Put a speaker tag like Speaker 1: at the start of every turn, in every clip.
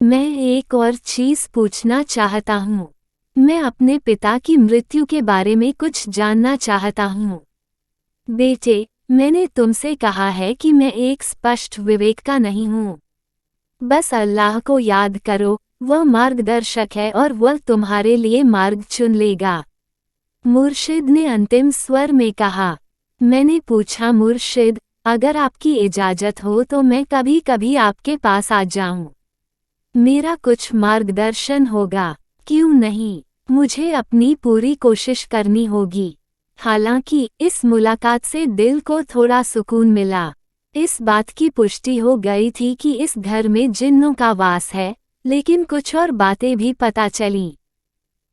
Speaker 1: मैं एक और चीज़ पूछना चाहता हूँ। मैं अपने पिता की मृत्यु के बारे में कुछ जानना चाहता हूँ। बेटे, मैंने तुमसे कहा है कि मैं एक स्पष्ट विवेक का नहीं हूँ। बस अल्लाह को याद करो, वह मार्गदर्शक है और वह तुम्हारे लिए मार्ग चुन लेगा। मुर्शिद ने अंतिम स्वर में कहा। मैंने पूछा, मुर्शिद, अगर आपकी इजाज़त हो तो मैं कभी कभी आपके पास आ जाऊं। मेरा कुछ मार्गदर्शन होगा। क्यों नहीं, मुझे अपनी पूरी कोशिश करनी होगी। हालांकि इस मुलाकात से दिल को थोड़ा सुकून मिला। इस बात की पुष्टि हो गई थी कि इस घर में जिन्नों का वास है, लेकिन कुछ और बातें भी पता चलीं।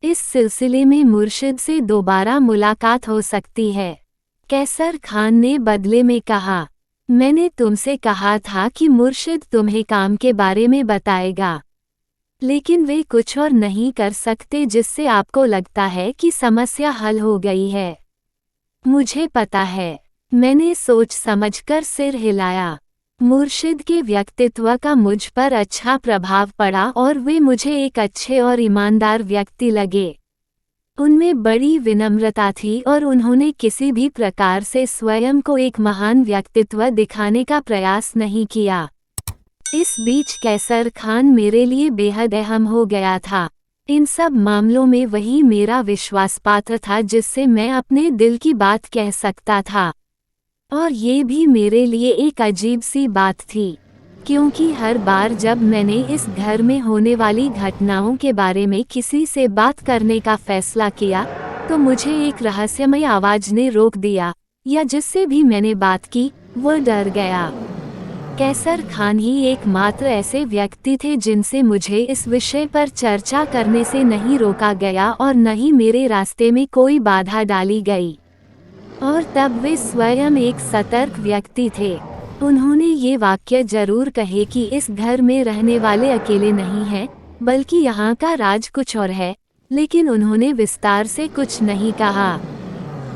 Speaker 1: इस सिलसिले में मुर्शिद से दोबारा मुलाकात हो सकती है। कैसर खान ने बदले में कहा, मैंने तुमसे कहा था कि मुर्शिद तुम्हें काम के बारे में बताएगा, लेकिन वे कुछ और नहीं कर सकते जिससे आपको लगता है कि समस्या हल हो गई है। मुझे पता है। मैंने सोच समझकर सिर हिलाया। मुर्शिद के व्यक्तित्व का मुझ पर अच्छा प्रभाव पड़ा और वे मुझे एक अच्छे और ईमानदार व्यक्ति लगे। उनमें बड़ी विनम्रता थी और उन्होंने किसी भी प्रकार से स्वयं को एक महान व्यक्तित्व दिखाने का प्रयास नहीं किया। इस बीच कैसर खान मेरे लिए बेहद अहम हो गया था। इन सब मामलों में वही मेरा विश्वासपात्र था जिससे मैं अपने दिल की बात कह सकता था। और ये भी मेरे लिए एक अजीब सी बात थी, क्योंकि हर बार जब मैंने इस घर में होने वाली घटनाओं के बारे में किसी से बात करने का फैसला किया, तो मुझे एक रहस्यमय आवाज ने रोक दिया, या जिससे भी मैंने बात की, वह डर गया। कैसर खान ही एकमात्र ऐसे व्यक्ति थे जिनसे मुझे इस विषय पर चर्चा करने से नहीं रोका गया और न ही मेरे रास्ते में कोई बाधा डाली गई। और तब वे स्वयं एक सतर्क व्यक्ति थे। उन्होंने ये वाक्य जरूर कहे कि इस घर में रहने वाले अकेले नहीं हैं, बल्कि यहाँ का राज कुछ और है, लेकिन उन्होंने विस्तार से कुछ नहीं कहा।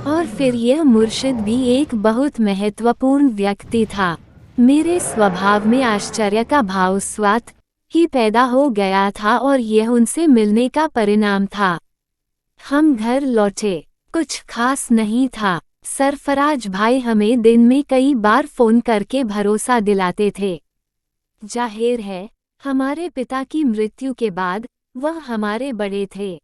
Speaker 1: और फिर यह मुर्शिद भी एक बहुत महत्वपूर्ण व्यक्ति था। मेरे स्वभाव में आश्चर्य का भाव स्वतः ही पैदा हो गया था और यह उनसे मिलने का परिणाम था। हम घर लौटे। कुछ खास नहीं था। सरफराज भाई हमें दिन में कई बार फोन करके भरोसा दिलाते थे। जाहिर है, हमारे पिता की मृत्यु के बाद वह हमारे बड़े थे।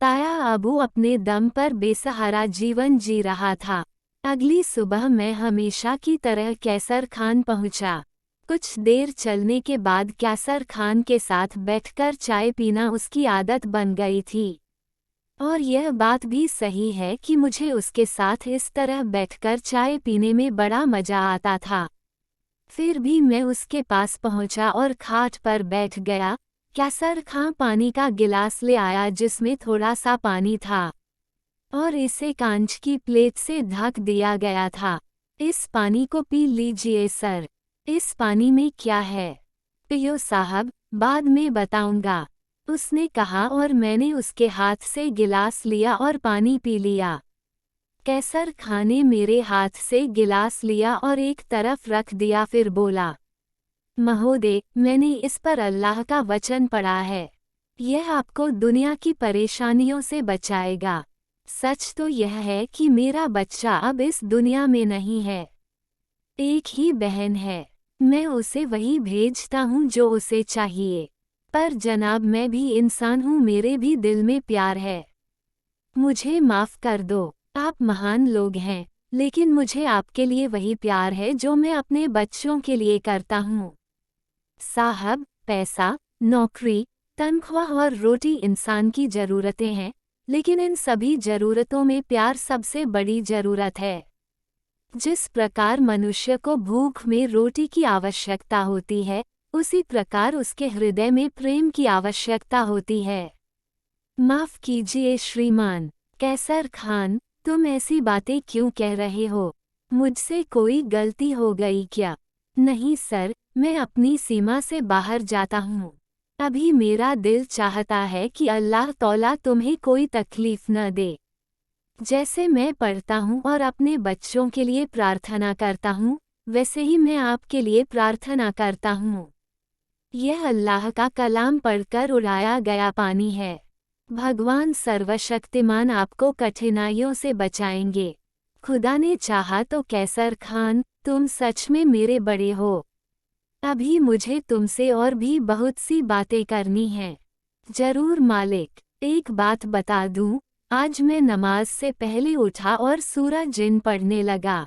Speaker 1: ताया अबू अपने दम पर बेसहारा जीवन जी रहा था। अगली सुबह मैं हमेशा की तरह कैसर खान पहुंचा। कुछ देर चलने के बाद कैसर खान के साथ बैठकर चाय पीना उसकी आदत बन गई थी। और यह बात भी सही है कि मुझे उसके साथ इस तरह बैठकर चाय पीने में बड़ा मजा आता था। फिर भी मैं उसके पास पहुंचा और खाट पर बैठ गया। कैसर खां पानी का गिलास ले आया जिसमें थोड़ा सा पानी था, और इसे कांच की प्लेट से ढक दिया गया था। इस पानी को पी लीजिए सर। इस पानी में क्या है? पियो साहब, बाद में बताऊंगा, उसने कहा और मैंने उसके हाथ से गिलास लिया और पानी पी लिया। कैसर खां ने मेरे हाथ से गिलास लिया और एक तरफ रख दिया, फिर बोला, महोदय, मैंने इस पर अल्लाह का वचन पढ़ा है। यह आपको दुनिया की परेशानियों से बचाएगा। सच तो यह है कि मेरा बच्चा अब इस दुनिया में नहीं है। एक ही बहन है। मैं उसे वही भेजता हूँ जो उसे चाहिए। पर जनाब, मैं भी इंसान हूँ, मेरे भी दिल में प्यार है। मुझे माफ़ कर दो, आप महान लोग हैं, लेकिन मुझे आपके लिए वही प्यार है जो मैं अपने बच्चों के लिए करता हूँ। साहब, पैसा, नौकरी, तनख्वाह और रोटी इंसान की ज़रूरतें हैं, लेकिन इन सभी ज़रूरतों में प्यार सबसे बड़ी ज़रूरत है। जिस प्रकार मनुष्य को भूख में रोटी की आवश्यकता होती है, उसी प्रकार उसके हृदय में प्रेम की आवश्यकता होती है। माफ़ कीजिए श्रीमान कैसर खान, तुम ऐसी बातें क्यों कह रहे हो? मुझसे कोई गलती हो गई क्या? नहीं सर, मैं अपनी सीमा से बाहर जाता हूँ। अभी मेरा दिल चाहता है कि अल्लाह तौला तुम्हें कोई तकलीफ न दे। जैसे मैं पढ़ता हूँ और अपने बच्चों के लिए प्रार्थना करता हूँ, वैसे ही मैं आपके लिए प्रार्थना करता हूँ। यह अल्लाह का कलाम पढ़कर उड़ाया गया पानी है। भगवान सर्वशक्तिमान आपको कठिनाइयों से बचाएंगे। खुदा ने चाहा तो कैसर खान, तुम सच में मेरे बड़े हो। अभी मुझे तुमसे और भी बहुत सी बातें करनी हैं। जरूर मालिक। एक बात बता दूं, आज मैं नमाज से पहले उठा और सूरह जिन पढ़ने लगा।